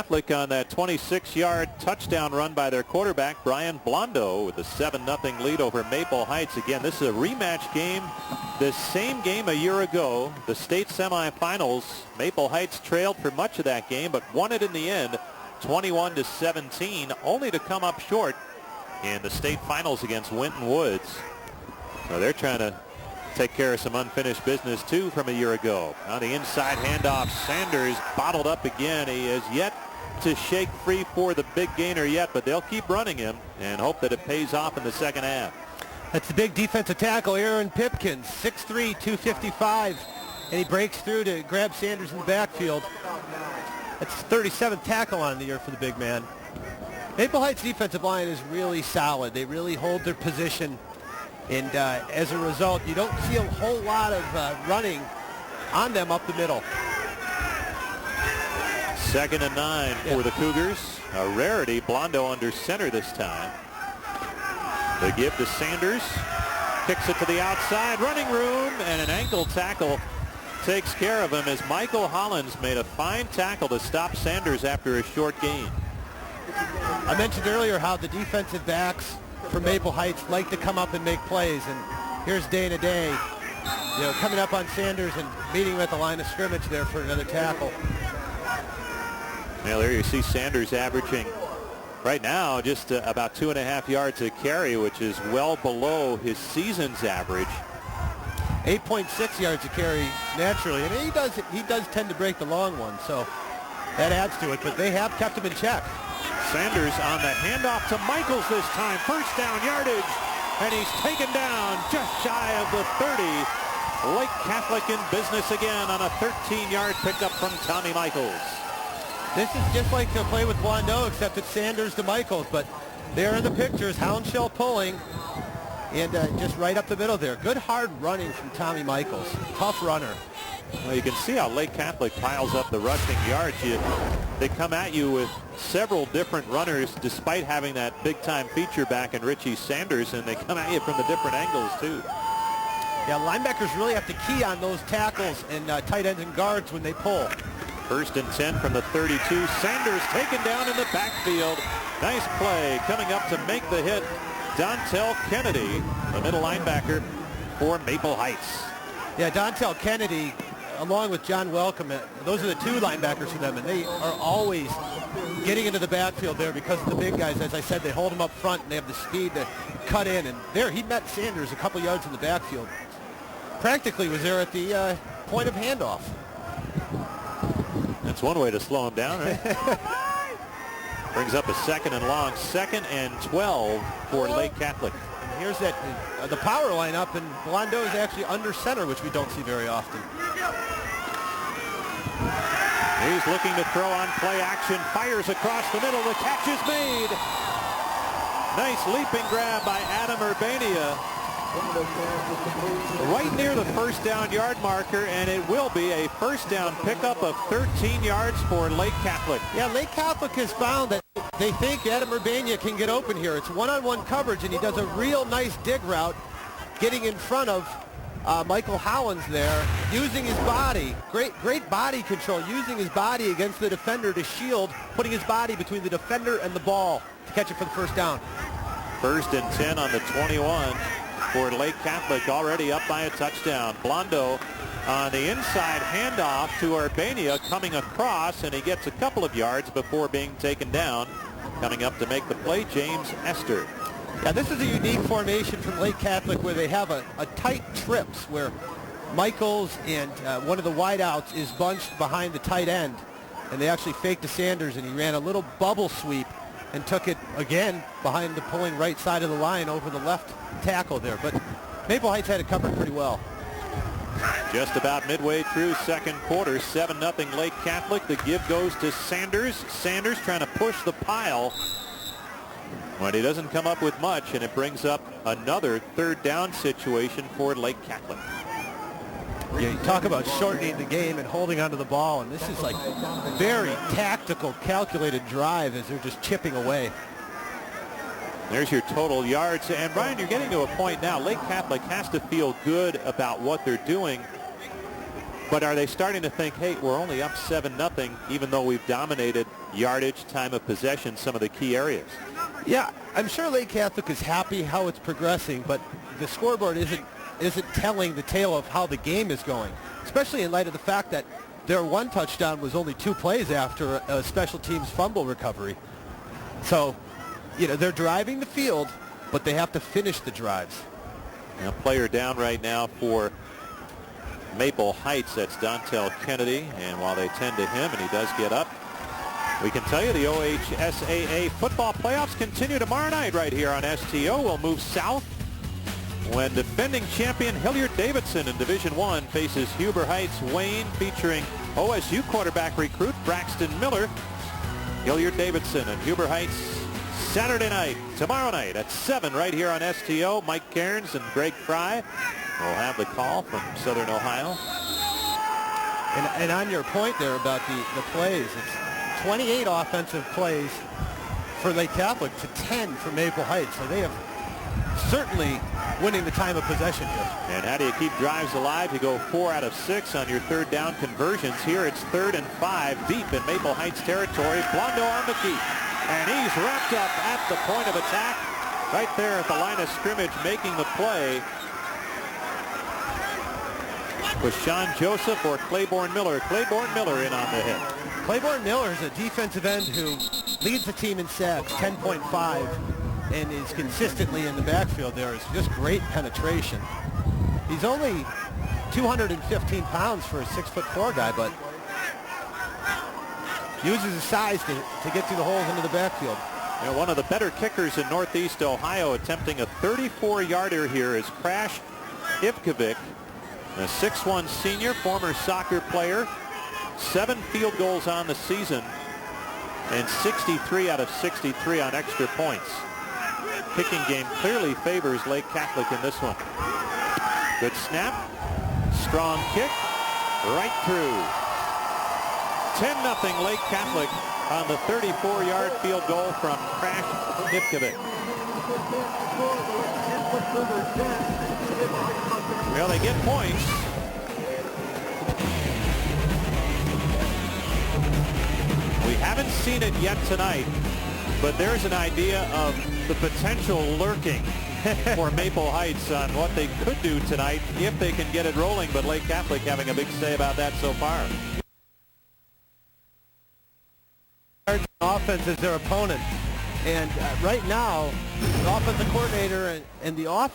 Catholic on that 26-yard touchdown run by their quarterback, Brian Blondo, with a 7-0 lead over Maple Heights. Again, this is a rematch game. The same game a year ago, the state semifinals. Maple Heights trailed for much of that game, but won it in the end, 21-17, only to come up short in the state finals against Winton Woods. So they're trying to take care of some unfinished business, too, from a year ago. On the inside handoff, Sanders bottled up again. He has yet to shake free for the big gainer yet, but they'll keep running him and hope that it pays off in the second half. That's the big defensive tackle, Aaron Pipkins, 6'3", 255, and he breaks through to grab Sanders in the backfield. That's his 37th tackle on the year for the big man. Maple Heights' defensive line is really solid. They really hold their position. And as a result, you don't see a whole lot of running on them up the middle. 2nd and 9 for the Cougars. A rarity. Blondo under center this time. The give to Sanders. Kicks it to the outside. Running room, and an ankle tackle takes care of him as Michael Hollins made a fine tackle to stop Sanders after a short gain. I mentioned earlier how the defensive backs for Maple Heights like to come up and make plays, and here's Dana Day, coming up on Sanders and meeting him at the line of scrimmage there for another tackle. Now there you see Sanders averaging right now just about 2.5 yards a carry, which is well below his season's average. 8.6 yards a carry naturally, and he does tend to break the long one, so that adds to it, but they have kept him in check. Sanders on the handoff to Michaels this time. First down yardage, and he's taken down just shy of the 30. Lake Catholic in business again on a 13-yard pickup from Tommy Michaels. This is just like a play with Blondo, except it's Sanders to Michaels, but there in the pictures, hound shell pulling, and just right up the middle there. Good hard running from Tommy Michaels. Tough runner. Well, you can see how Lake Catholic piles up the rushing yards. They come at you with several different runners despite having that big-time feature back in Richie Sanders, and they come at you from the different angles, too. Yeah, linebackers really have to key on those tackles and tight ends and guards when they pull. 1st and 10 from the 32. Sanders taken down in the backfield. Nice play coming up to make the hit. Dontel Kennedy, the middle linebacker for Maple Heights. Yeah, Dontel Kennedy, along with John Welcome, those are the two linebackers for them, and they are always getting into the backfield there because of the big guys. As I said, they hold them up front, and they have the speed to cut in. And there, he met Sanders a couple yards in the backfield. Practically was there at the point of handoff. That's one way to slow him down, right? Brings up a 2nd and long, 2nd and 12 for Lake Catholic. And here's that the power lineup, and Blondo is actually under center, which we don't see very often. He's looking to throw on play action, fires across the middle, the catch is made. Nice leaping grab by Adam Urbania. Right near the first down yard marker, and it will be a first down pickup of 13 yards for Lake Catholic. Yeah, Lake Catholic has found that they think Adam Urbania can get open here. It's one-on-one coverage, and he does a real nice dig route, getting in front of Michael Hollins there, using his body. Great body control, using his body against the defender to shield, putting his body between the defender and the ball to catch it for the first down. 1st and 10 on the 21 for Lake Catholic, already up by a touchdown. Blondo on the inside handoff to Urbania, coming across, and he gets a couple of yards before being taken down. Coming up to make the play, James Esther. Yeah, this is a unique formation from Lake Catholic where they have a tight trips where Michaels and one of the wideouts is bunched behind the tight end, and they actually faked to Sanders, and he ran a little bubble sweep and took it again behind the pulling right side of the line over the left tackle there. But Maple Heights had it covered pretty well. Just about midway through second quarter, 7-0 Lake Catholic. The give goes to Sanders. Sanders trying to push the pile, but he doesn't come up with much, and it brings up another 3rd down situation for Lake Catholic. Yeah, you talk about shortening the game and holding onto the ball, and this is like very tactical, calculated drive as they're just chipping away. There's your total yards. And, Brian, you're getting to a point now. Lake Catholic has to feel good about what they're doing. But are they starting to think, hey, we're only up 7-0, even though we've dominated yardage, time of possession, some of the key areas. Yeah, I'm sure Lake Catholic is happy how it's progressing, but the scoreboard isn't telling the tale of how the game is going, especially in light of the fact that their one touchdown was only 2 plays after a special teams fumble recovery. So, they're driving the field, but they have to finish the drives. A player down right now for Maple Heights. That's Dontel Kennedy, and while they tend to him, and he does get up, we can tell you the OHSAA football playoffs continue tomorrow night right here on STO. We'll move south when defending champion Hilliard-Davidson in Division I faces Huber Heights Wayne, featuring OSU quarterback recruit Braxton Miller. Hilliard-Davidson and Huber Heights Saturday night, tomorrow night at 7 right here on STO. Mike Cairns and Greg Fry will have the call from Southern Ohio. And on your point there about the plays, it's 28 offensive plays for Lake Catholic to 10 for Maple Heights. So they have certainly winning the time of possession here. And how do you keep drives alive? You go 4 out of 6 on your third down conversions. Here it's 3rd and 5 deep in Maple Heights territory. Blondo on the keep. And he's wrapped up at the point of attack right there at the line of scrimmage, making the play was Sean Joseph or Claiborne Miller. Claiborne Miller in on the hit. Claiborne Miller is a defensive end who leads the team in sacks, 10.5, and is consistently in the backfield there. It's just great penetration. He's only 215 pounds for a 6'4" guy, but uses his size to get through the holes into the backfield. One of the better kickers in Northeast Ohio, attempting a 34-yarder here, is Crash Ivkovic, a 6'1" senior, former soccer player. 7 field goals on the season and 63 out of 63 on extra points. Kicking game clearly favors Lake Catholic in this one. Good snap, strong kick, right through. 10-0 Lake Catholic on the 34-yard field goal from Crash Ivkovic. Well, they get points. We haven't seen it yet tonight, but there's an idea of the potential lurking for Maple Heights on what they could do tonight if they can get it rolling, but Lake Catholic having a big say about that so far. Offense is their opponent, and right now the offensive coordinator and the offense